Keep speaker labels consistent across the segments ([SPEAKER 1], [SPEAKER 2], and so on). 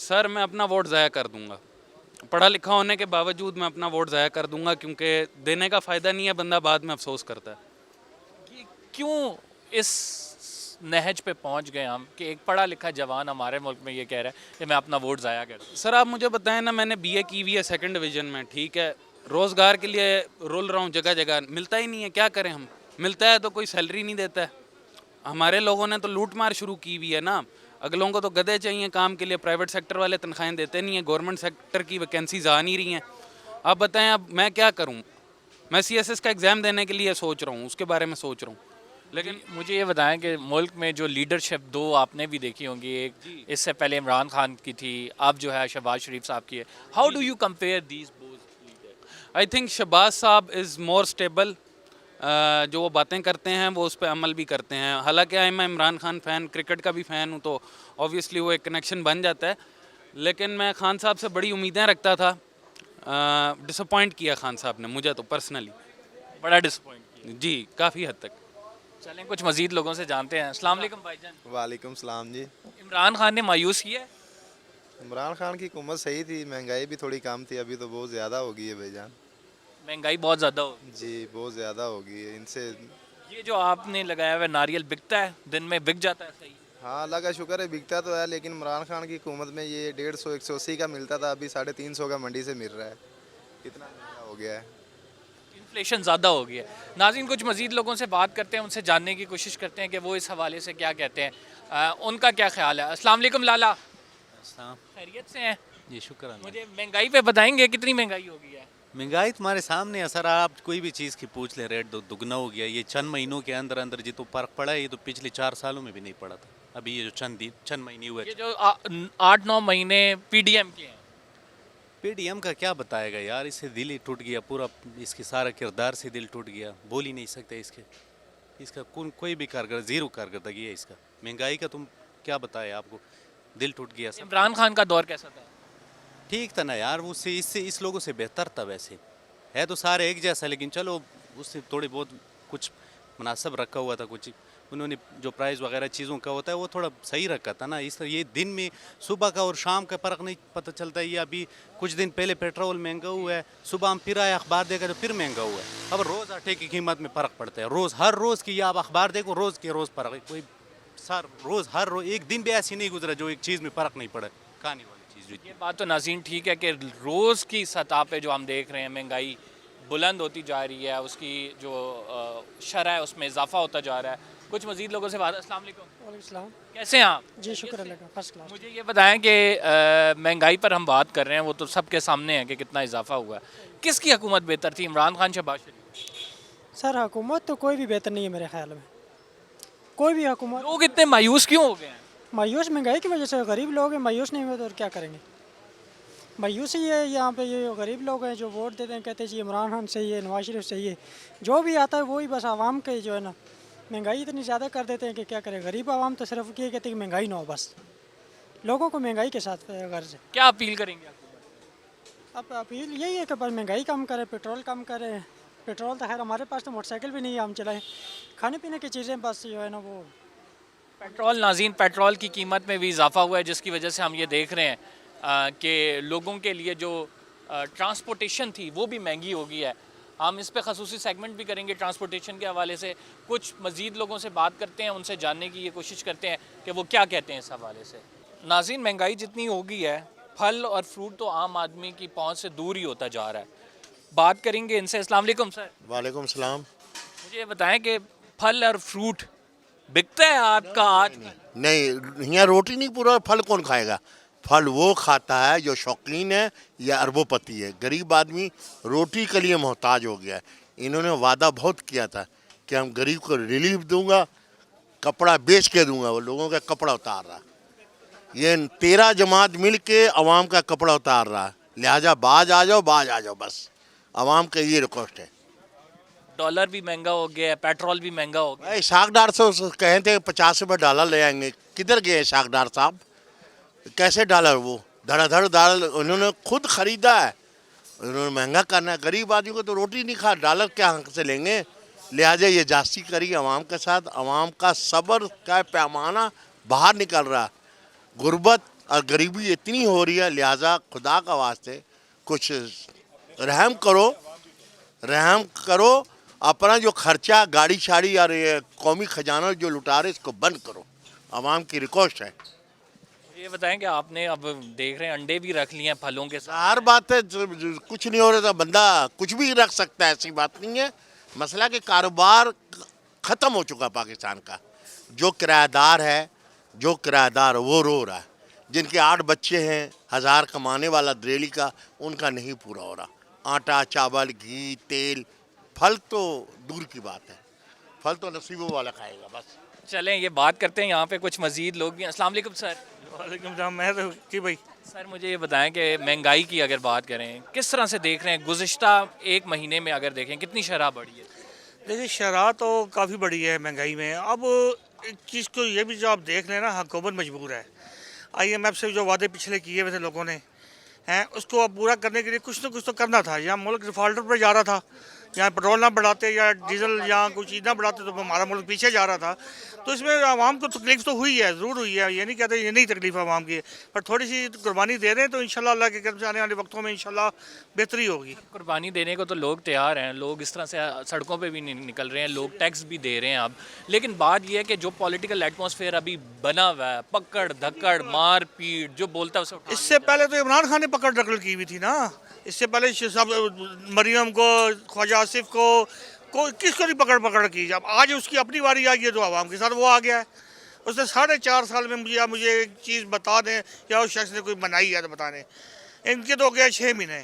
[SPEAKER 1] سر میں اپنا ووٹ ضائع کر دوں گا. پڑھا لکھا ہونے کے باوجود میں اپنا ووٹ ضائع کر دوں گا, کیونکہ دینے کا فائدہ نہیں ہے, بندہ بعد میں افسوس کرتا ہے.
[SPEAKER 2] کیوں اس نہج پہ پہنچ گئے ہم کہ ایک پڑھا لکھا جوان ہمارے ملک میں یہ کہہ رہا ہے کہ میں اپنا ووٹ ضائع کر دوں؟
[SPEAKER 1] سر آپ مجھے بتائیں نا, میں نے بی اے کی ہوئی ہے 2nd ڈویژن میں, ٹھیک ہے, روزگار کے لیے رول رہا ہوں جگہ جگہ, ملتا ہی نہیں ہے. کیا کریں ہم, ملتا ہے تو کوئی سیلری نہیں دیتا ہے. ہمارے لوگوں نے تو لوٹ مار شروع کی ہوئی ہے نا. اگلوں کو تو گدھے چاہیے کام کے لیے, پرائیویٹ سیکٹر والے تنخواہیں دیتے نہیں ہیں, گورنمنٹ سیکٹر کی ویکینسیز آ نہیں رہی ہیں. آپ بتائیں اب میں کیا کروں؟ میں سی ایس ایس کا ایگزام دینے کے لیے سوچ رہا ہوں, اس کے بارے میں سوچ رہا ہوں.
[SPEAKER 2] لیکن مجھے یہ بتائیں کہ ملک میں جو لیڈرشپ دو آپ نے بھی دیکھی ہوں گی, ایک اس سے پہلے عمران خان کی تھی, اب جو ہے شہباز شریف صاحب کی ہے. How do you compare these both leader?
[SPEAKER 1] I think Shehbaz صاحب از مور اسٹیبل. جو وہ باتیں کرتے ہیں وہ اس پہ عمل بھی کرتے ہیں. حالانکہ میں عمران خان فین, کرکٹ کا بھی فین ہوں, تو اوبیسلی وہ ایک کنیکشن بن جاتا ہے. لیکن میں خان صاحب سے بڑی امیدیں رکھتا تھا. ڈس اپوائنٹ کیا خان صاحب نے مجھے تو پرسنلی,
[SPEAKER 2] بڑا ڈسپوائنٹ کیا.
[SPEAKER 1] جی کافی حد تک.
[SPEAKER 2] چلیں کچھ مزید لوگوں سے جانتے ہیں. السلام علیکم بھائی جان.
[SPEAKER 3] وعلیکم السلام جی.
[SPEAKER 2] عمران خان نے مایوس کیا ہے؟
[SPEAKER 3] عمران خان کی حکومت صحیح تھی, مہنگائی بھی تھوڑی کم تھی, ابھی تو بہت زیادہ ہو گئی ہے بھائی جان.
[SPEAKER 2] مہنگائی بہت زیادہ ہو,
[SPEAKER 3] جی بہت زیادہ ہو گئی ہے ان سے.
[SPEAKER 2] یہ جو آپ نے لگایا ہوا ہے ناریل بکتا ہے, دن میں بک جاتا ہے صحیح؟
[SPEAKER 3] ہاں اللہ کا شکر ہے بکتا تو ہے, لیکن عمران خان کی حکومت میں یہ 150 180 کا ملتا تھا, ابھی 350 کا منڈی سے مل رہا ہے. اتنا مہنگا ہو گیا ہے.
[SPEAKER 2] انفلیشن زیادہ ہو گیا ہے. ناظرین کچھ مزید لوگوں سے بات کرتے ہیں, ان سے جاننے کی کوشش کرتے ہیں کہ وہ اس حوالے سے کیا کہتے ہیں, ان کا کیا خیال ہے. السلام علیکم لالا, خیریت سے ہیں؟
[SPEAKER 4] جی شکر اللہ.
[SPEAKER 2] مجھے مہنگائی پہ بتائیں گے کتنی مہنگائی ہو گئی ہے؟
[SPEAKER 4] مہنگائی تمہارے سامنے ہے سر, آپ کوئی بھی چیز کی پوچھ لیں ریٹ دگنا ہو گیا. یہ چند مہینوں کے اندر اندر جتنا فرق پڑا ہے یہ تو پچھلے 4 سالوں میں بھی نہیں پڑا تھا. ابھی یہ جو چند مہینے ہوئے,
[SPEAKER 2] یہ جو 8-9 مہینے پی ڈی ایم کے ہیں,
[SPEAKER 4] پی ڈی ایم کا کیا بتائے گا یار, اس سے دل ہی ٹوٹ گیا پورا, اس کے سارا کردار سے دل ٹوٹ گیا. بول ہی نہیں سکتے اس کا کوئی بھی زیرو کارکردگی ہے اس کا. مہنگائی کا تم کیا بتائے, آپ کو دل ٹوٹ گیا سب.
[SPEAKER 2] عمران خان کا دور کیسا تھا؟
[SPEAKER 4] ٹھیک تھا نا یار, اس لوگوں سے بہتر تھا. ویسے ہے تو سارے ایک جیسا, لیکن چلو اس سے تھوڑی بہت کچھ مناسب رکھا ہوا تھا. کچھ انہوں نے جو پرائز وغیرہ چیزوں کا ہوتا ہے وہ تھوڑا صحیح رکھا تھا نا. اس طرح یہ دن میں صبح کا اور شام کا فرق نہیں پتہ چلتا. یہ ابھی کچھ دن پہلے پیٹرول مہنگا ہوا ہے, صبح ہم پھر آئے اخبار دیکھا تو پھر مہنگا ہوا ہے. اب روز آٹے کی قیمت میں فرق پڑتا ہے, ہر روز کی. یہ آپ اخبار دیکھو روز کے روز فرق ہے. کوئی ہر روز ایک دن بھی ایسی نہیں گزرا جو ایک چیز میں فرق نہیں پڑا کھانے والی چیز.
[SPEAKER 2] یہ بات تو ناظرین ٹھیک ہے کہ روز کی سطح پہ جو ہم دیکھ رہے ہیں مہنگائی بلند ہوتی جا رہی ہے, اس کی جو شرح ہے اس میں اضافہ ہوتا جا رہا ہے. کچھ مزید لوگوں سے بات. السلام علیکم.
[SPEAKER 5] وعلیکم السلام.
[SPEAKER 2] کیسے ہیں آپ؟
[SPEAKER 5] جی شکر اللہ کا, فرسٹ کلاس.
[SPEAKER 2] مجھے یہ بتائیں کہ مہنگائی پر ہم بات کر رہے ہیں, وہ تو سب کے سامنے ہے کہ کتنا اضافہ ہوا ہے. کس کی حکومت بہتر تھی, عمران خان شہباز شریف؟
[SPEAKER 5] سر حکومت تو کوئی بھی بہتر نہیں ہے میرے خیال میں, کوئی بھی حکومت.
[SPEAKER 2] لوگ اتنے مایوس کیوں ہو گئے ہیں؟
[SPEAKER 5] مایوس مہنگائی کی وجہ سے. غریب لوگ ہیں, مایوس نہیں ہوئے تو اور کیا کریں گے. مایوس ہی ہے یہاں پہ. یہ غریب لوگ ہیں جو ووٹ دیتے ہیں, کہتے ہیں جی عمران خان صحیح ہے, نواز شریف صحیح ہے. جو بھی آتا ہے وہی بس عوام کے جو ہے نا مہنگائی اتنی زیادہ کر دیتے ہیں کہ کیا کرے. غریب عوام تو صرف یہ کہتے ہیں کہ مہنگائی نہ ہو, بس لوگوں کو مہنگائی کے ساتھ غرض ہے.
[SPEAKER 2] کیا اپیل کریں گے آپ؟
[SPEAKER 5] اب اپیل یہی ہے کہ بس مہنگائی کم کرے, پیٹرول کم کرے. پیٹرول تو خیر ہمارے پاس تو موٹر سائیکل بھی نہیں ہے, ہم چلائیں. کھانے پینے کی چیزیں بس جو ہے نا وہ.
[SPEAKER 2] پیٹرول ناظرین, پیٹرول کی قیمت میں بھی اضافہ ہوا ہے, جس کی وجہ سے ہم یہ دیکھ رہے ہیں کہ لوگوں کے لیے جو ٹرانسپورٹیشن تھی وہ بھی مہنگی ہو گئی ہے. ہم اس پہ خصوصی سیگمنٹ بھی کریں گے ٹرانسپورٹیشن کے حوالے سے. کچھ مزید لوگوں سے بات کرتے ہیں, ان سے جاننے کی یہ کوشش کرتے ہیں کہ وہ کیا کہتے ہیں اس حوالے سے. ناظرین مہنگائی جتنی ہو گئی ہے, پھل اور فروٹ تو عام آدمی کی پہنچ سے دور ہی ہوتا جا رہا ہے. بات کریں گے ان سے. السلام علیکم سر.
[SPEAKER 6] وعلیکم السلام.
[SPEAKER 2] مجھے یہ بتائیں کہ پھل اور فروٹ بکتا ہے آپ کا آج؟
[SPEAKER 6] نہیں, یہاں روٹی نہیں پورا, پھل کون کھائے گا. پھل وہ کھاتا ہے جو شوقین ہے یا اربوں پتی ہے. غریب آدمی روٹی کے لیے محتاج ہو گیا ہے. انہوں نے وعدہ بہت کیا تھا کہ ہم غریب کو ریلیف دوں گا, کپڑا بیچ کے دوں گا. وہ لوگوں کا کپڑا اتار رہا. یہ 13 جماعت مل کے عوام کا کپڑا اتار رہا. لہٰذا باز آ جاؤ بس. عوام کا یہ ریکویسٹ ہے.
[SPEAKER 2] ڈالر بھی مہنگا ہو گیا ہے, پیٹرول بھی مہنگا ہو گیا.
[SPEAKER 6] اسحاق ڈار سے کہیں تھے 50 روپے ڈالر لے آئیں گے. کدھر گئے اسحاق ڈار صاحب؟ کیسے ڈالر؟ وہ دھڑا دھڑ ڈالر انہوں نے خود خریدا ہے. انہوں نے مہنگا کرنا ہے. غریب آدمی کو تو روٹی نہیں کھا, ڈالر کیا حق سے لیں گے. لہٰذا یہ جاستی کری عوام کے ساتھ. عوام کا صبر کا پیمانہ باہر نکل رہا. غربت اور غریبی اتنی ہو رہی ہے، لہٰذا خدا کا واسطے کچھ رحم کرو، اپنا جو خرچہ گاڑی شاڑی اور یہ قومی خزانہ جو لٹا رہے اس کو بند کرو، عوام کی ریکویسٹ ہے۔
[SPEAKER 2] یہ بتائیں کہ آپ نے اب دیکھ رہے ہیں انڈے بھی رکھ لیے ہیں پھلوں کے ساتھ،
[SPEAKER 6] ہر بات ہے، کچھ نہیں ہو رہا تھا، بندہ کچھ بھی رکھ سکتا ہے، ایسی بات نہیں ہے۔ مسئلہ کہ کاروبار ختم ہو چکا پاکستان کا، جو کرایہ دار وہ رو رہا ہے، جن کے 8 بچے ہیں، 1000 کمانے والا ڈیلی کا، ان کا نہیں پورا ہو رہا۔ آٹا، چاول، گھی، تیل، پھل تو دور کی بات ہے، پھل تو نصیبوں والا کھائے گا بس۔
[SPEAKER 2] چلیں یہ بات کرتے ہیں، یہاں پہ کچھ مزید لوگ بھی ہیں۔ السلام علیکم سر۔
[SPEAKER 7] وعلیکم السلام، میں تو جی بھائی
[SPEAKER 2] سر مجھے یہ بتائیں کہ مہنگائی کی اگر بات کریں کس طرح سے دیکھ رہے ہیں، گزشتہ 1 مہینے میں اگر دیکھیں کتنی شرح بڑھی ہے؟
[SPEAKER 7] دیکھیے شرح تو کافی بڑی ہے مہنگائی میں۔ اب ایک چیز کو یہ بھی جو آپ دیکھ لیں نا، حکومت مجبور ہے۔ IMF سے جو وعدے پچھلے کیے ہوئے تھے لوگوں نے ہیں، اس کو اب پورا کرنے کے لیے کچھ نہ کچھ تو کرنا تھا۔ یا ملک ڈیفالٹر پہ جا رہا تھا، یا پیٹرول نہ بڑھاتے یا ڈیزل یا کوئی چیز نہ بڑھاتے تو ہمارا ملک پیچھے جا رہا تھا۔ تو اس میں عوام کو تکلیف تو ہوئی ہے، ضرور ہوئی ہے، یہ نہیں کہتے یہ نہیں تکلیف عوام کی، پر تھوڑی سی قربانی دے رہے ہیں تو انشاءاللہ اللہ کے کرم سے آنے والے وقتوں میں انشاءاللہ بہتری ہوگی۔
[SPEAKER 2] قربانی دینے کو تو لوگ تیار ہیں، لوگ اس طرح سے سڑکوں پہ بھی نہیں نکل رہے ہیں، لوگ ٹیکس بھی دے رہے ہیں اب، لیکن بات یہ ہے کہ جو پولیٹیکل ایٹماسفیئر ابھی بنا ہوا ہے، پکڑ دھکڑ مار پیٹ، جو بولتا ہے اسے اٹھا
[SPEAKER 7] اس سے پہلے تو عمران خان نے پکڑ دکڑ کی ہوئی تھی نا، اس سے پہلے سب مریم کو، خواجہ آصف کو کس کو نہیں پکڑ کی۔ جب آج اس کی اپنی باری آ گئی ہے تو عوام کے ساتھ وہ آ گیا ہے۔ اس نے 4.5 سال میں مجھے ایک چیز بتا دیں یا اس شخص نے کوئی بنائی ہے تو بتا دیں۔ ان کے تو ہو گیا 6 مہینے،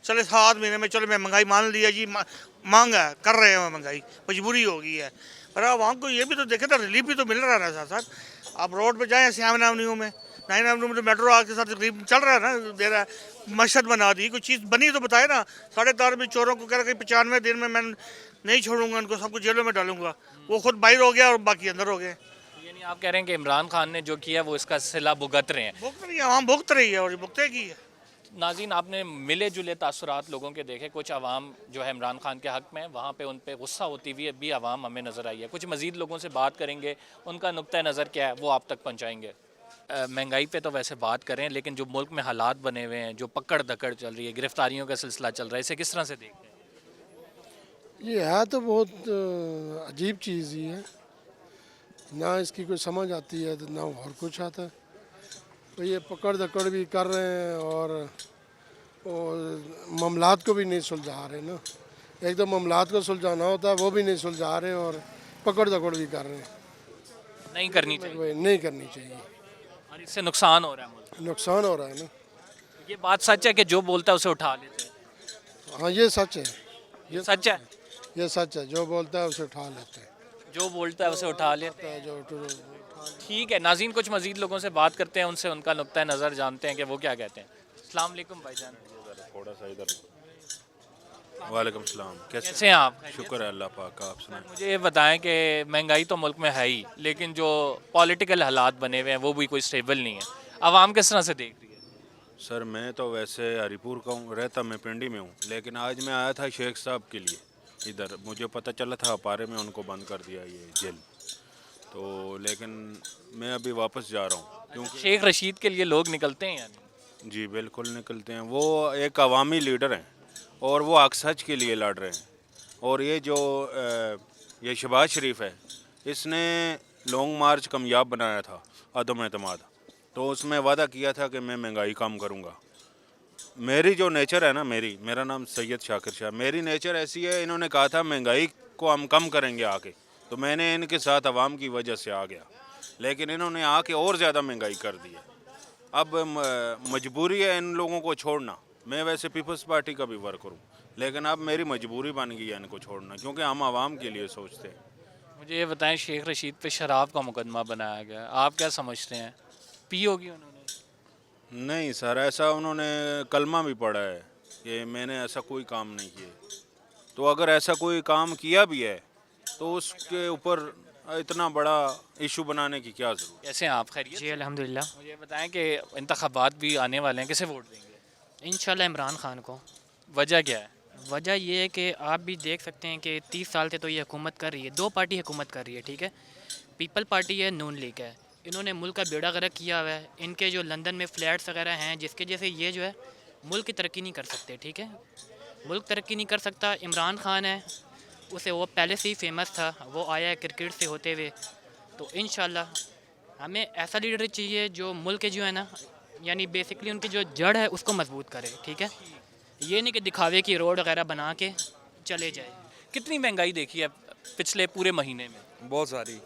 [SPEAKER 7] چلے 7 مہینے میں، چلو میں مہنگائی مان لیا جی، مانگا ہے، کر رہے ہیں مہنگائی، مجبوری ہو گئی ہے، پر عوام کو یہ بھی تو دیکھے تھا، ریلیف بھی تو مل رہا ہے ساتھ ساتھ۔ آپ روڈ پہ جائیں 7 ایونیو میں، 9 ایونیو میں تو میٹرو آ کے ساتھ تقریب چل رہا ہے نا، دے رہا ہے، مشہد بنا دی، کوئی چیز بنی تو بتائے نا۔ 4.5 میں چوروں کو کہہ رہا کہ 95 دن میں نہیں چھوڑوں گا ان کو، سب کو جیلوں میں ڈالوں گا، وہ خود باہر ہو گیا اور باقی اندر ہو گئے۔
[SPEAKER 2] یعنی آپ کہہ رہے ہیں کہ عمران خان نے جو کیا وہ اس کا صلہ بھگت رہے ہیں؟
[SPEAKER 7] بھگت رہی ہے عوام، بھگت رہی ہے اور یہ بھگتے کی ہے۔
[SPEAKER 2] ناظرین آپ نے ملے جلے تاثرات لوگوں کے دیکھے، کچھ عوام جو ہے عمران خان کے حق میں، وہاں پہ ان پہ غصہ ہوتی ہوئی بھی عوام ہمیں نظر آئی ہے۔ کچھ مزید لوگوں سے بات کریں گے، ان کا نقطہ نظر کیا ہے وہ آپ تک پہنچائیں گے۔ مہنگائی پہ تو ویسے بات کریں، لیکن جو ملک میں حالات بنے ہوئے ہیں، جو پکڑ دھکڑ چل رہی ہے، گرفتاریوں کا سلسلہ چل رہا ہے، اسے کس طرح سے دیکھتے ہیں؟
[SPEAKER 8] یہ ہے تو بہت عجیب چیز ہی ہے، نہ اس کی کوئی سمجھ آتی ہے نہ اور کچھ آتا ہے۔ تو یہ پکڑ دکڑ بھی کر رہے ہیں اور معاملات کو بھی نہیں سلجھا رہے نا۔ ایک تو معاملات کو سلجھانا ہوتا ہے وہ بھی نہیں سلجھا رہے، اور پکڑ دکڑ بھی کر رہے ہیں۔
[SPEAKER 2] نہیں کرنی چاہیے،
[SPEAKER 8] نہیں کرنی چاہیے،
[SPEAKER 2] اور اس سے نقصان ہو رہا ہے ملک۔
[SPEAKER 8] نقصان ہو رہا ہے نا۔
[SPEAKER 2] یہ بات سچ ہے کہ جو بولتا ہے اسے اٹھا لیتے ہیں؟
[SPEAKER 8] ہاں یہ سچ ہے،
[SPEAKER 2] یہ سچ ہے،
[SPEAKER 8] یہ سچ ہے، جو بولتا ہے اسے اٹھا لیتے ہیں،
[SPEAKER 2] جو بولتا ہے اسے اٹھا لیتے ہیں۔
[SPEAKER 8] جو
[SPEAKER 2] ٹھیک ہے ناظرین، کچھ مزید لوگوں سے بات کرتے ہیں، ان سے ان کا نقطہ نظر جانتے ہیں کہ وہ کیا کہتے ہیں۔ السلام علیکم بھائی جان۔
[SPEAKER 9] تھوڑا سا ادھر۔ وعلیکم السلام،
[SPEAKER 2] کیسے ہیں آپ؟
[SPEAKER 9] شکر ہے اللہ پاک کا، آپ سنائیں۔
[SPEAKER 2] مجھے یہ بتائیں کہ مہنگائی تو ملک میں ہے ہی، لیکن جو پولیٹیکل حالات بنے ہوئے ہیں وہ بھی کوئی سٹیبل نہیں ہے، عوام کس طرح سے دیکھ رہی ہے؟
[SPEAKER 9] سر میں تو ویسے ہری پور کا ہوں، رہتا میں پنڈی میں ہوں، لیکن آج میں آیا تھا شیخ صاحب کے لیے ادھر، مجھے پتہ چلا تھا اپارے میں ان کو بند کر دیا یہ جیل، تو لیکن میں ابھی واپس جا رہا ہوں کیونکہ
[SPEAKER 2] شیخ رشید کے لیے لوگ نکلتے ہیں یعنی؟
[SPEAKER 9] جی بالکل نکلتے ہیں، وہ ایک عوامی لیڈر ہیں اور وہ حق سچ کے لیے لڑ رہے ہیں۔ اور یہ جو یہ شہباز شریف ہے، اس نے لانگ مارچ کامیاب بنایا تھا عدم اعتماد، تو اس میں وعدہ کیا تھا کہ میں مہنگائی کم کروں گا۔ میری جو نیچر ہے نا، میرا نام سید شاکر شاہ، میری نیچر ایسی ہے، انہوں نے کہا تھا مہنگائی کو ہم کم کریں گے آ کے، تو میں نے ان کے ساتھ عوام کی وجہ سے آ گیا، لیکن انہوں نے آ کے اور زیادہ مہنگائی کر دی ہے۔ اب مجبوری ہے ان لوگوں کو چھوڑنا۔ میں ویسے پیپلز پارٹی کا بھی ورکر ہوں، لیکن اب میری مجبوری بن گئی ہے ان کو چھوڑنا، کیونکہ ہم عوام کے لیے سوچتے ہیں۔
[SPEAKER 2] مجھے یہ بتائیں، شیخ رشید پہ شراب کا مقدمہ بنایا گیا، آپ کیا سمجھتے ہیں؟ پی ہوگی انہوں نے؟
[SPEAKER 9] نہیں سر، ایسا انہوں نے کلمہ بھی پڑھا ہے کہ میں نے ایسا کوئی کام نہیں کیا، تو اگر ایسا کوئی کام کیا بھی ہے تو اس کے اوپر اتنا بڑا ایشو بنانے کی کیا ضرورت؟
[SPEAKER 2] کیسے ہیں آپ؟ خیریت؟
[SPEAKER 10] جی الحمدللہ،
[SPEAKER 2] مجھے بتائیں کہ انتخابات بھی آنے والے ہیں، کسے ووٹ دیں گے؟
[SPEAKER 10] انشاءاللہ عمران خان کو۔
[SPEAKER 2] وجہ کیا ہے؟
[SPEAKER 10] وجہ یہ ہے کہ آپ بھی دیکھ سکتے ہیں کہ 30 سال سے تو یہ حکومت کر رہی ہے، 2 پارٹی حکومت کر رہی ہے، ٹھیک ہے، پیپل پارٹی ہے، نون لیگ ہے، انہوں نے ملک کا بیڑا غرق کیا ہوا ہے. ان کے جو لندن میں فلیٹس وغیرہ ہیں جس کے جیسے یہ جو ہے ملک کی ترقی نہیں کر سکتے. ٹھیک ہے, ملک ترقی نہیں کر سکتا. عمران خان ہے, اسے وہ پہلے سے ہی فیمس تھا, وہ آیا ہے کرکٹ سے ہوتے ہوئے. تو انشاءاللہ ہمیں ایسا لیڈر چاہیے جو ملک جو ہے نا, یعنی بیسکلی ان کی جو جڑ ہے اس کو مضبوط کرے. ٹھیک ہے, یہ نہیں کہ دکھاوے کی روڈ وغیرہ بنا کے چلے جائے.
[SPEAKER 2] کتنی مہنگائی دیکھی ہے پچھلے پورے مہینے میں؟
[SPEAKER 11] بہت ساری,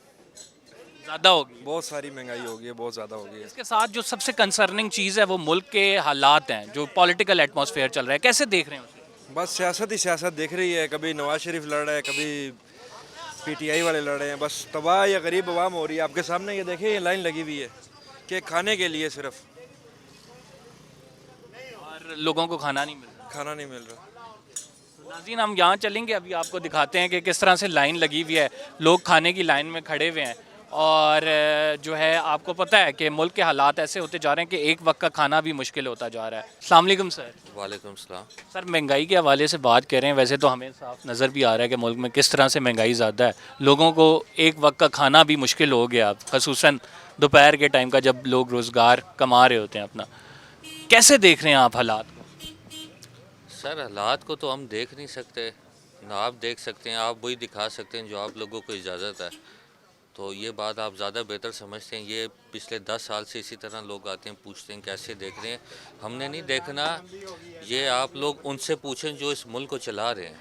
[SPEAKER 2] زیادہ ہوگی.
[SPEAKER 11] بہت ساری مہنگائی ہو گئی ہے, بہت زیادہ ہو گئی ہے.
[SPEAKER 2] اس کے ساتھ جو سب سے کنسرننگ چیز ہے وہ ملک کے حالات ہیں, جو پولیٹیکل ایٹماسفیئر چل رہا ہے, کیسے دیکھ رہے ہیں اسے؟
[SPEAKER 11] بس سیاست ہی سیاست دیکھ رہی ہے. کبھی نواز شریف لڑ رہا ہے, کبھی پی ٹی آئی والے لڑ رہے ہیں. بس تباہ یا غریب عوام ہو رہی ہے. آپ کے سامنے یہ دیکھیں, یہ لائن لگی ہوئی ہے کہ کھانے کے لیے صرف,
[SPEAKER 2] اور لوگوں کو کھانا نہیں مل رہا.
[SPEAKER 11] کھانا نہیں مل رہا.
[SPEAKER 2] ناظرین, ہم یہاں چلیں گے, ابھی آپ کو دکھاتے ہیں کہ کس طرح سے لائن لگی ہوئی ہے, لوگ کھانے کی لائن میں کھڑے ہوئے ہیں. اور جو ہے آپ کو پتہ ہے کہ ملک کے حالات ایسے ہوتے جا رہے ہیں کہ ایک وقت کا کھانا بھی مشکل ہوتا جا رہا ہے. السلام علیکم سر.
[SPEAKER 12] وعلیکم السلام.
[SPEAKER 2] سر, مہنگائی کے حوالے سے بات کر رہے ہیں, ویسے تو ہمیں صاف نظر بھی آ رہا ہے کہ ملک میں کس طرح سے مہنگائی زیادہ ہے. لوگوں کو ایک وقت کا کھانا بھی مشکل ہو گیا, خصوصاً دوپہر کے ٹائم کا جب لوگ روزگار کما رہے ہوتے ہیں اپنا. کیسے دیکھ رہے ہیں آپ حالات کو؟
[SPEAKER 13] سر, حالات کو تو ہم دیکھ نہیں سکتے, نہ آپ دیکھ سکتے ہیں. آپ وہی دکھا سکتے ہیں جو آپ لوگوں کو اجازت ہے. تو یہ بات آپ زیادہ بہتر سمجھتے ہیں. یہ پچھلے 10 سال سے اسی طرح لوگ آتے ہیں, پوچھتے ہیں کیسے دیکھ رہے ہیں. ہم نے نہیں دیکھنا, یہ آپ لوگ ان سے پوچھیں جو اس ملک کو چلا رہے ہیں,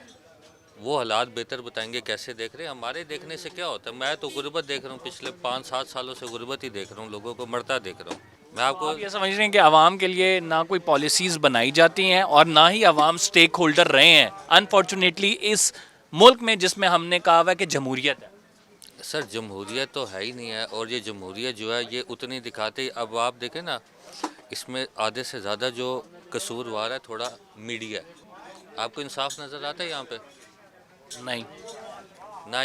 [SPEAKER 13] وہ حالات بہتر بتائیں گے کیسے دیکھ رہے ہیں. ہمارے دیکھنے سے کیا ہوتا ہے؟ میں تو غربت دیکھ رہا ہوں, پچھلے 5-7 سالوں سے غربت ہی دیکھ رہا ہوں, لوگوں کو مرتا دیکھ رہا ہوں. میں آپ کو
[SPEAKER 2] آپ یہ سمجھ رہے ہیں کہ عوام کے لیے نہ کوئی پالیسیز بنائی جاتی ہیں اور نہ ہی عوام سٹیک ہولڈر رہے ہیں انفارچونیٹلی اس ملک میں, جس میں ہم نے کہا ہوا ہے کہ جمہوریت ہے.
[SPEAKER 13] سر, جمہوریت تو ہے ہی نہیں ہے, اور یہ جمہوریت جو ہے یہ اتنی دکھاتے. اب آپ دیکھیں نا, اس میں آدھے سے زیادہ جو قصوروار ہے تھوڑا میڈیا ہے. آپ کو انصاف نظر آتا ہے یہاں پہ؟
[SPEAKER 2] نہیں,
[SPEAKER 13] نہ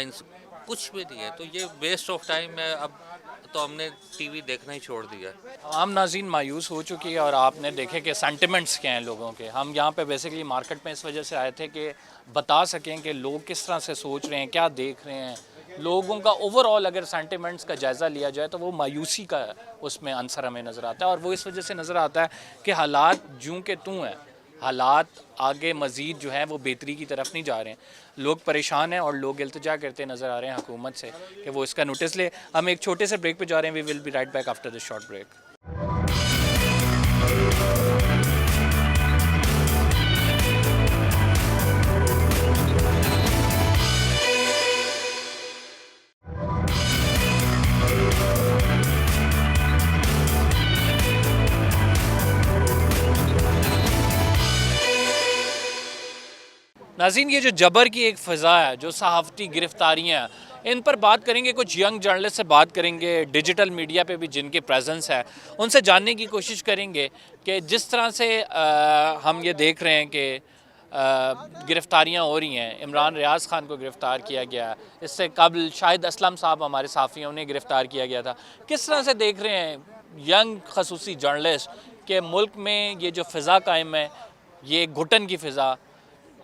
[SPEAKER 13] کچھ بھی نہیں ہے. تو یہ ویسٹ آف ٹائم ہے. اب تو ہم نے ٹی وی دیکھنا ہی چھوڑ دیا ہے.
[SPEAKER 2] عام ناظرین مایوس ہو چکی ہے, اور آپ نے دیکھے کہ سینٹیمنٹس کیا ہیں لوگوں کے. ہم یہاں پہ بیسیکلی مارکیٹ میں اس وجہ سے آئے تھے کہ بتا سکیں کہ لوگ کس طرح سے سوچ رہے ہیں, کیا دیکھ رہے ہیں. لوگوں کا اوور آل اگر سینٹیمنٹس کا جائزہ لیا جائے تو وہ مایوسی کا اس میں عنصر ہمیں نظر آتا ہے, اور وہ اس وجہ سے نظر آتا ہے کہ حالات جوں کہ توں ہیں. حالات آگے مزید جو ہیں وہ بہتری کی طرف نہیں جا رہے ہیں. لوگ پریشان ہیں اور لوگ التجا کرتے نظر آ رہے ہیں حکومت سے کہ وہ اس کا نوٹس لے. ہم ایک چھوٹے سے بریک پہ جا رہے ہیں. We will be right back after this short break. ناظرین, یہ جو جبر کی ایک فضا ہے, جو صحافتی گرفتاریاں ہیں, ان پر بات کریں گے. کچھ ینگ جرنلسٹ سے بات کریں گے, ڈیجیٹل میڈیا پہ بھی جن کی پریزنس ہے ان سے جاننے کی کوشش کریں گے کہ جس طرح سے ہم یہ دیکھ رہے ہیں کہ گرفتاریاں ہو رہی ہیں. عمران ریاض خان کو گرفتار کیا گیا, اس سے قبل شاہد اسلم صاحب ہمارے صحافی ہیں, انہیں گرفتار کیا گیا تھا. کس طرح سے دیکھ رہے ہیں ینگ خصوصی جرنلسٹ کہ ملک میں یہ جو فضا قائم ہے, یہ گھٹن کی فضا,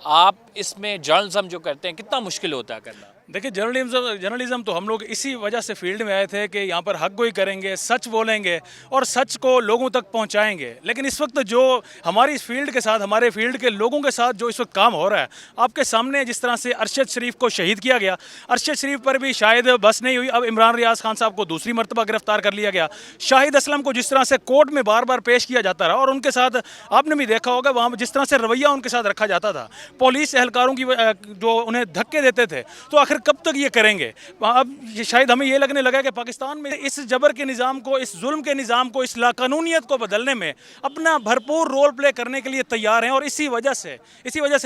[SPEAKER 2] آپ اس میں جرنلزم جو کرتے ہیں کتنا مشکل ہوتا ہے کرنا؟
[SPEAKER 14] دیکھیں, جرنلزم تو ہم لوگ اسی وجہ سے فیلڈ میں آئے تھے کہ یہاں پر حق گوئی کریں گے, سچ بولیں گے اور سچ کو لوگوں تک پہنچائیں گے. لیکن اس وقت جو ہماری اس فیلڈ کے ساتھ, ہمارے فیلڈ کے لوگوں کے ساتھ جو اس وقت کام ہو رہا ہے, آپ کے سامنے جس طرح سے ارشد شریف کو شہید کیا گیا, ارشد شریف پر بھی شاید بس نہیں ہوئی, اب عمران ریاض خان صاحب کو دوسری مرتبہ گرفتار کر لیا گیا. شاہد اسلم کو جس طرح سے کورٹ میں بار بار پیش کیا جاتا رہا, اور ان کے ساتھ آپ نے بھی دیکھا ہوگا وہاں جس طرح سے رویہ ان کے ساتھ رکھا جاتا تھا, پولیس اہلکاروں کی جو انہیں دھکے دیتے تھے, تو آخر کب تک یہ کریں گے؟ اب شاید ہمیں یہ لگنے لگا کہ پاکستان میں اس جبر کے نظام کو, اس ظلم کے نظام کو, اس لاقانونیت کو بدلنے میں اپنا بھرپور رول پلے کرنے کے لیے تیار ہیں. اور اسی وجہ سے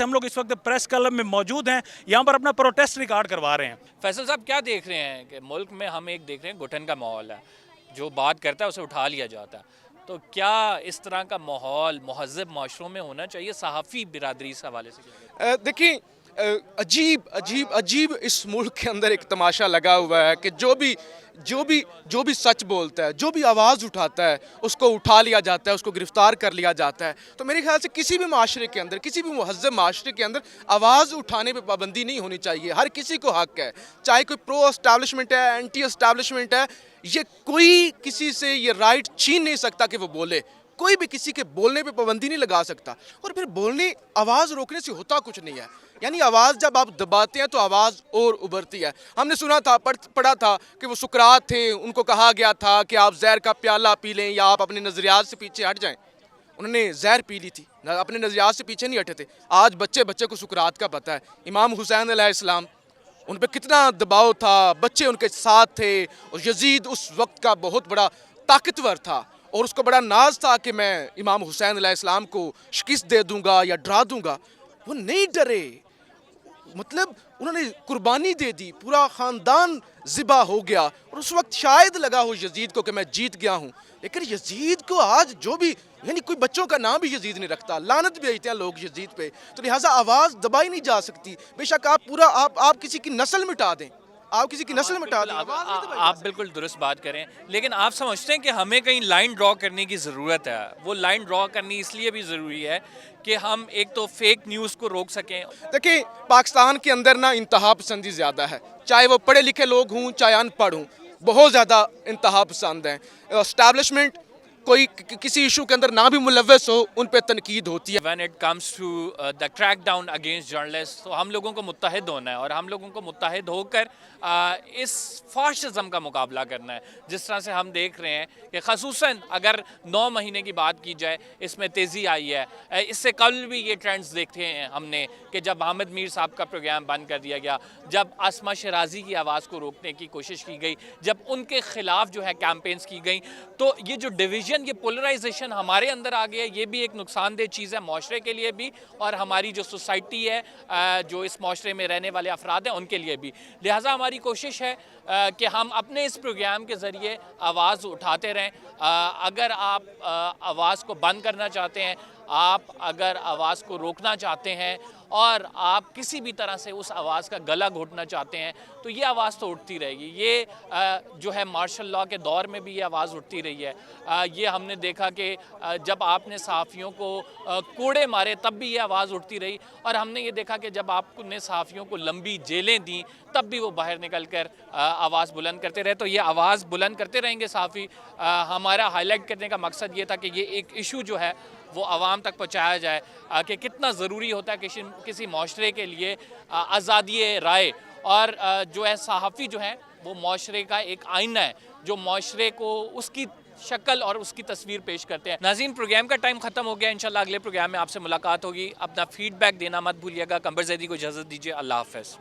[SPEAKER 14] ہم لوگ اس وقت پریس کلب میں موجود ہیں, یہاں پر اپنا پروٹیسٹ ریکارڈ کروا رہے ہیں.
[SPEAKER 2] فیصل صاحب, کیا دیکھ رہے ہیں کہ ملک میں ہم ایک دیکھ رہے ہیں گھٹن کا ماحول ہے, جو بات کرتا ہے اسے اٹھا لیا جاتا ہے. تو کیا اس طرح کا ماحول مہذب معاشروں میں ہونا چاہیے؟ صحافی برادری اس حوالے سے
[SPEAKER 15] دیکھیں, عجیب اس ملک کے اندر ایک تماشا لگا ہوا ہے کہ جو بھی سچ بولتا ہے, جو بھی آواز اٹھاتا ہے, اس کو اٹھا لیا جاتا ہے, اس کو گرفتار کر لیا جاتا ہے. تو میرے خیال سے کسی بھی معاشرے کے اندر, کسی بھی مہذب معاشرے کے اندر آواز اٹھانے پہ پابندی نہیں ہونی چاہیے. ہر کسی کو حق ہے, چاہے کوئی پرو اسٹیبلشمنٹ ہے, اینٹی اسٹیبلشمنٹ ہے, یہ کوئی کسی سے یہ رائٹ چھین نہیں سکتا کہ وہ بولے، کوئی بھی کسی کے بولنے پہ پابندی نہیں لگا سکتا. اور پھر بولنے، آواز روکنے سے ہوتا کچھ نہیں ہے. یعنی آواز جب آپ دباتے ہیں تو آواز اور ابھرتی ہے. ہم نے سنا تھا، پڑھا تھا کہ وہ سقراط تھے، ان کو کہا گیا تھا کہ آپ زہر کا پیالہ پی لیں یا آپ اپنے نظریات سے پیچھے ہٹ جائیں. انہوں نے زہر پی لی تھی، اپنے نظریات سے پیچھے نہیں ہٹے تھے. آج بچے کو سقراط کا پتہ ہے. امام حسین علیہ السلام، ان پہ کتنا دباؤ تھا، بچے ان کے ساتھ تھے، اور یزید اس وقت کا بہت بڑا طاقتور تھا اور اس کو بڑا ناز تھا کہ میں امام حسین علیہ السلام کو شکست دے دوں گا یا ڈرا دوں گا. وہ نہیں ڈرے، مطلب انہوں نے قربانی دے دی، پورا خاندان ذبح ہو گیا. اور اس وقت شاید لگا ہو یزید کو کہ میں جیت گیا ہوں، لیکن یزید کو آج جو بھی، یعنی کوئی بچوں کا نام بھی یزید نہیں رکھتا، لعنت بھیجتے ہیں لوگ یزید پہ. تو لہٰذا آواز دبائی نہیں جا سکتی. بے شک آپ کسی کی نسل مٹا دیں، آپ کسی کی نسل مٹا دیں،
[SPEAKER 2] آپ بالکل درست بات کریں، لیکن آپ سمجھتے ہیں کہ ہمیں کہیں لائن ڈرا کرنے کی ضرورت ہے. وہ لائن ڈرا کرنی اس لیے بھی ضروری ہے کہ ہم ایک تو فیک نیوز کو روک سکیں.
[SPEAKER 15] دیکھیں پاکستان کے اندر نا انتہا پسندی زیادہ ہے، چاہے وہ پڑھے لکھے لوگ ہوں چاہے ان پڑھ ہوں، بہت زیادہ انتہا پسند ہیں. اسٹیبلشمنٹ کوئی کسی ایشو کے اندر نہ بھی ملوث ہو، ان پہ تنقید ہوتی ہے.
[SPEAKER 2] When it comes to the crackdown against journalists، تو ہم لوگوں کو متحد ہونا ہے اور ہم لوگوں کو متحد ہو کر اس فاشزم کا مقابلہ کرنا ہے. جس طرح سے ہم دیکھ رہے ہیں کہ خصوصاً اگر 9 مہینے کی بات کی جائے، اس میں تیزی آئی ہے. اس سے قبل بھی یہ ٹرینڈز دیکھتے ہیں ہم نے کہ جب حامد میر صاحب کا پروگرام بند کر دیا گیا، جب اسما شیرازی کی آواز کو روکنے کی کوشش کی گئی، جب ان کے خلاف جو ہے کیمپینز کی گئیں، تو یہ جو ڈویژن، یہ پولرائزیشن ہمارے اندر آ گیا ہے. یہ بھی ایک نقصان دہ چیز ہے معاشرے کے لیے بھی، اور ہماری جو سوسائٹی ہے، جو اس معاشرے میں رہنے والے افراد ہیں، ان کے لیے بھی. لہٰذا ہماری کوشش ہے کہ ہم اپنے اس پروگرام کے ذریعے آواز اٹھاتے رہیں. اگر آپ آواز کو بند کرنا چاہتے ہیں، آپ اگر آواز کو روکنا چاہتے ہیں، اور آپ کسی بھی طرح سے اس آواز کا گلا گھونٹنا چاہتے ہیں، تو یہ آواز تو اٹھتی رہے گی. یہ جو ہے مارشل لاء کے دور میں بھی یہ آواز اٹھتی رہی ہے. یہ ہم نے دیکھا کہ جب آپ نے صحافیوں کو کوڑے مارے تب بھی یہ آواز اٹھتی رہی، اور ہم نے یہ دیکھا کہ جب آپ نے صحافیوں کو لمبی جیلیں دیں تب بھی وہ باہر نکل کر آواز بلند کرتے رہے. تو یہ آواز بلند کرتے رہیں گے صحافی. ہمارا ہائی لائٹ کرنے کا مقصد یہ تھا کہ یہ ایک ایشو جو ہے وہ عوام تک پہنچایا جائے کہ کتنا ضروری ہوتا ہے کسی معاشرے کے لیے آزادی رائے. اور جو ہے صحافی جو ہیں وہ معاشرے کا ایک آئینہ ہے جو معاشرے کو اس کی شکل اور اس کی تصویر پیش کرتے ہیں. ناظرین، پروگرام کا ٹائم ختم ہو گیا. انشاءاللہ اگلے پروگرام میں آپ سے ملاقات ہوگی. اپنا فیڈ بیک دینا مت بھولیے گا. قمبر زیدی کو اجازت دیجیے. اللہ حافظ.